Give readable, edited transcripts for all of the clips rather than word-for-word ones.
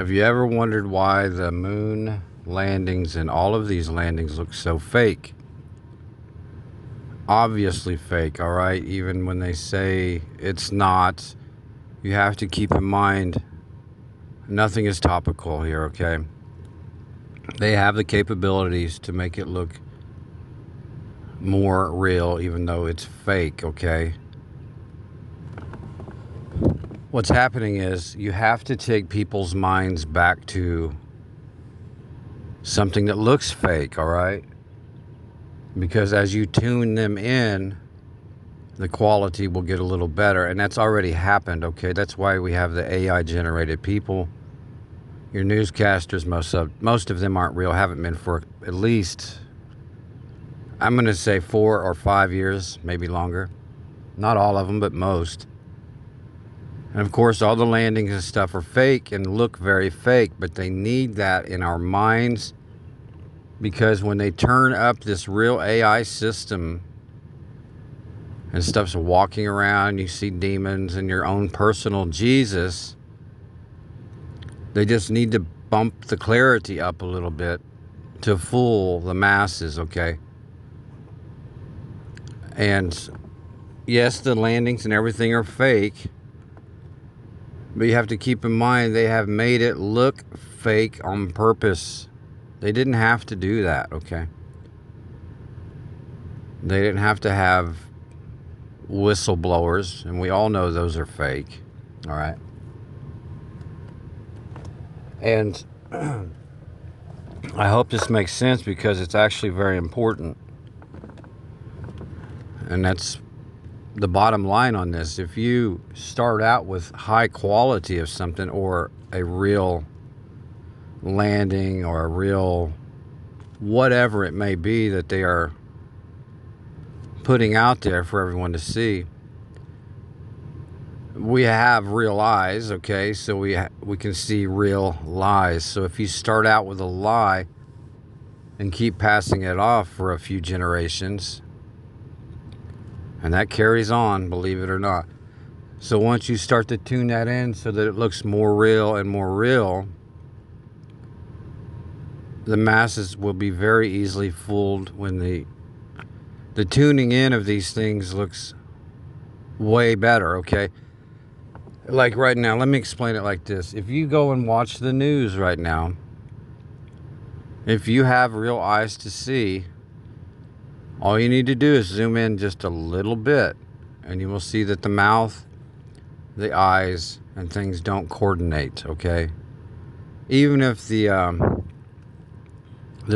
Have you ever wondered why the moon landings and all of these landings look so fake? Obviously fake, all right? Even when they say it's not, you have to keep in mind nothing is topical here, okay? They have the capabilities to make it look more real, even though it's fake, okay? What's happening is you have to take people's minds back to something that looks fake, all right? Because as you tune them in, the quality will get a little better. And that's already happened, okay? That's why we have the AI generated people. Your newscasters, most of them aren't real, haven't been for at least, I'm going to say 4 or 5 years, maybe longer. Not all of them, but most. And of course, all the landings and stuff are fake and look very fake, but they need that in our minds, because when they turn up this real AI system and stuff's walking around, you see demons and your own personal Jesus, they just need to bump the clarity up a little bit to fool the masses, okay? And yes, the landings and everything are fake, but you have to keep in mind they have made it look fake on purpose. They didn't have to do that, okay? They didn't have to have whistleblowers, and we all know those are fake, all right? And I hope this makes sense, because it's actually very important. And that's the bottom line on this. If you start out with high quality of something, or a real landing, or a real whatever it may be that they are putting out there for everyone to see, we have real eyes, okay? So we can see real lies. So if you start out with a lie and keep passing it off for a few generations, and that carries on, believe it or not. So once you start to tune that in so that it looks more real and more real, the masses will be very easily fooled when the tuning in of these things looks way better, okay? Like right now, let me explain it like this. If you go and watch the news right now, if you have real eyes to see, all you need to do is zoom in just a little bit, and you will see that the mouth, the eyes, and things don't coordinate, okay? Even if the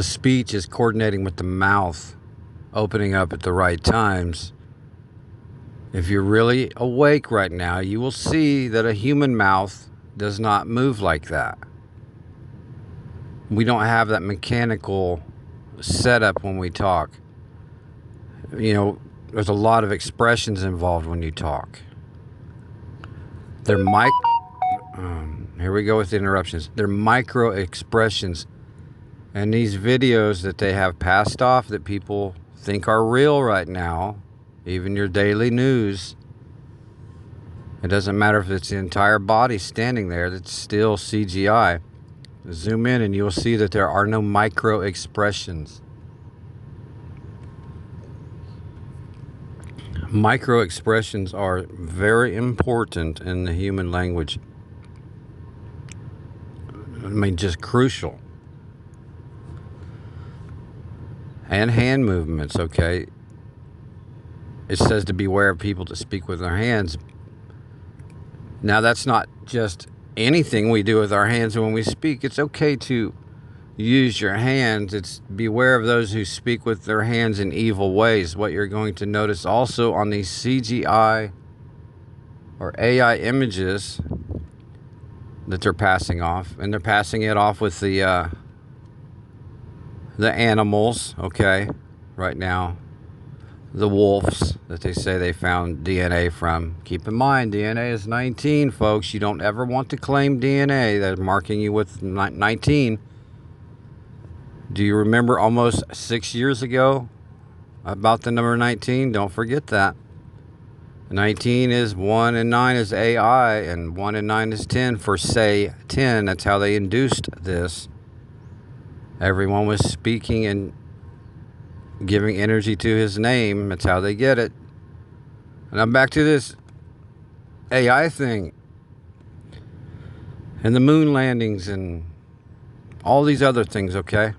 speech is coordinating with the mouth opening up at the right times, if you're really awake right now, you will see that a human mouth does not move like that. We don't have that mechanical setup when we talk. You know, there's a lot of expressions involved when you talk. They're here we go with the interruptions. They're micro expressions. And these videos that they have passed off that people think are real right now, even your daily news, it doesn't matter if it's the entire body standing there, that's still CGI. Zoom in and you'll see that there are no micro expressions. Micro expressions are very important in the human language. I mean, just crucial. And hand movements, okay? It says to beware of people to speak with their hands. Now, that's not just anything we do with our hands when we speak. It's okay to use your hands. It's beware of those who speak with their hands in evil ways. What you're going to notice also on these CGI or AI images that they're passing off, and they're passing it off with the animals, okay, right now. The wolves that they say they found DNA from. Keep in mind, DNA is 19, folks. You don't ever want to claim DNA. They're marking you with 19. Do you remember almost 6 years ago about the number 19? Don't forget that. 19 is 1 and 9 is AI, and 1 and 9 is 10 for say 10. That's how they induced this. Everyone was speaking and giving energy to his name. That's how they get it. And I'm back to this AI thing and the moon landings and all these other things, okay?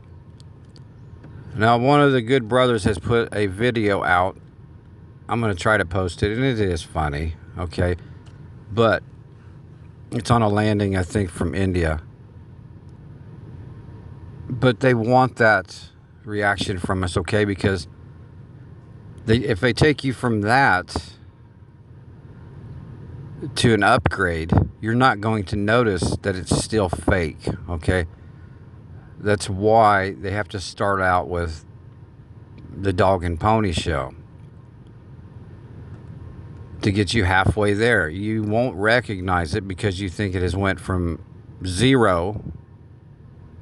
Now, one of the good brothers has put a video out. I'm going to try to post it, and it is funny, okay? But it's on a landing, I think, from India. But they want that reaction from us, okay? Because if they take you from that to an upgrade, you're not going to notice that it's still fake, okay? That's why they have to start out with the dog and pony show to get you halfway there. You won't recognize it because you think it has went from zero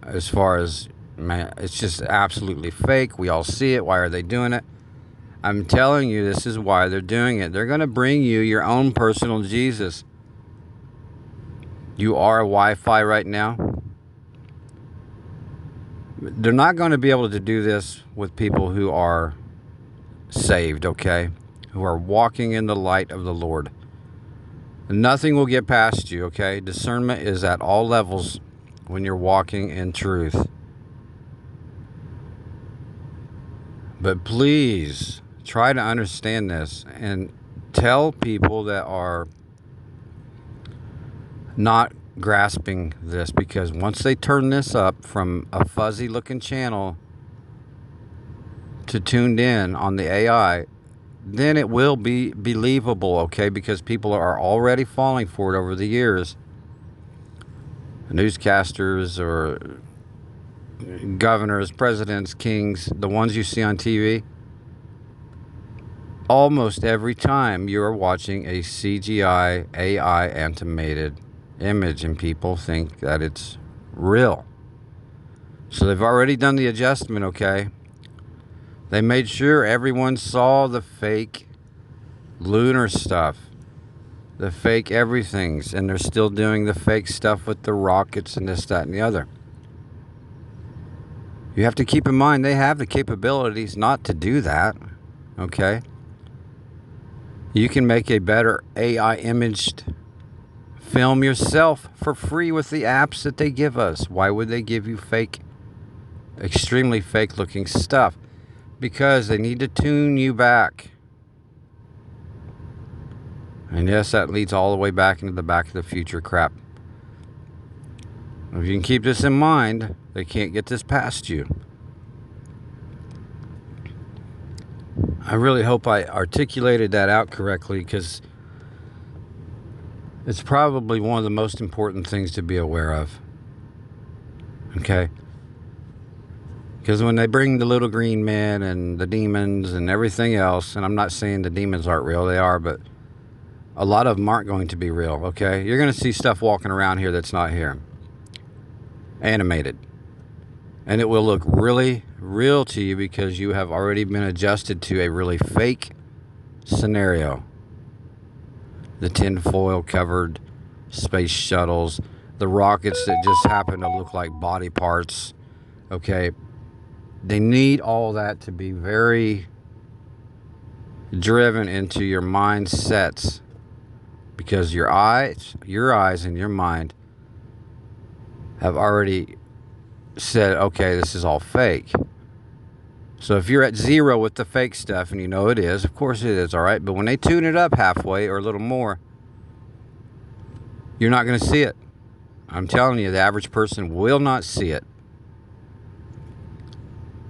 as far as, man, it's just absolutely fake. We all see it. Why are they doing it? I'm telling you, this is why they're doing it. They're going to bring you your own personal Jesus. You are a Wi-Fi right now. They're not going to be able to do this with people who are saved, okay? Who are walking in the light of the Lord. Nothing will get past you, okay? Discernment is at all levels when you're walking in truth. But please try to understand this and tell people that are not grasping this, because once they turn this up from a fuzzy looking channel to tuned in on the AI, then it will be believable, okay? Because people are already falling for it over the years. Newscasters or governors, presidents, kings, the ones you see on TV, almost every time you're watching a CGI, AI animated image, and people think that it's real. So they've already done the adjustment, okay? They made sure everyone saw the fake lunar stuff, the fake everythings, and they're still doing the fake stuff with the rockets and this, that, and the other. You have to keep in mind they have the capabilities not to do that, okay? You can make a better AI imaged film yourself for free with the apps that they give us. Why would they give you fake, extremely fake looking stuff? Because they need to tune you back. And yes, that leads all the way back into the Back to the Future crap. If you can keep this in mind, they can't get this past you. I really hope I articulated that out correctly, because it's probably one of the most important things to be aware of. Okay? Because when they bring the little green men and the demons and everything else, and I'm not saying the demons aren't real, they are, but a lot of them aren't going to be real, okay? You're going to see stuff walking around here that's not here. Animated. And it will look really real to you because you have already been adjusted to a really fake scenario. The tinfoil covered space shuttles, the rockets that just happen to look like body parts, okay? They need all that to be very driven into your mindsets, because your eyes and your mind have already said, okay, this is all fake. So if you're at zero with the fake stuff, and you know it is, of course it is, all right? But when they tune it up halfway or a little more, you're not going to see it. I'm telling you, the average person will not see it.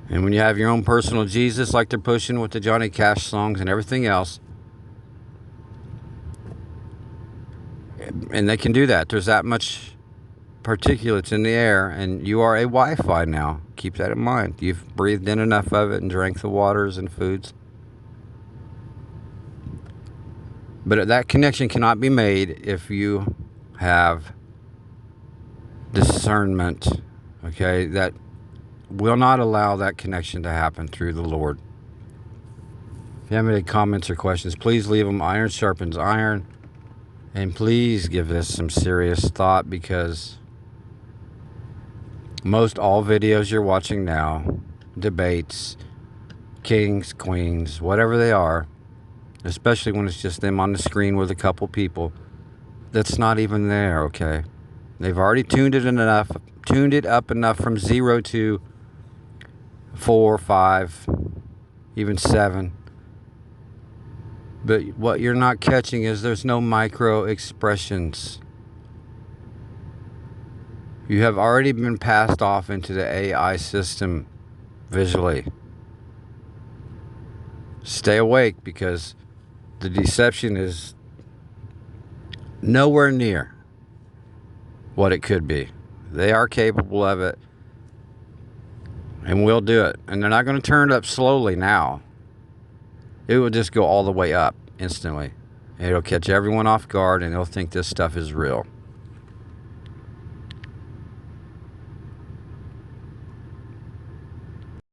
And when you have your own personal Jesus, like they're pushing with the Johnny Cash songs and everything else, and they can do that. There's that much particulates in the air, and you are a Wi-Fi now. Keep that in mind. You've breathed in enough of it and drank the waters and foods. But that connection cannot be made if you have discernment, okay? That will not allow that connection to happen through the Lord. you have any comments or questions, please leave them. Iron sharpens iron. And please give this some serious thought, because most all videos you're watching now, debates, kings, queens, whatever they are, especially when it's just them on the screen with a couple people, that's not even there, okay? They've already tuned it up enough from 0 to 4, 5, even 7. But what you're not catching is there's no micro expressions. You have already been passed off into the AI system visually. Stay awake, because the deception is nowhere near what it could be. They are capable of it, and will do it. And they're not going to turn it up slowly now. It will just go all the way up instantly. It'll catch everyone off guard, and they'll think this stuff is real.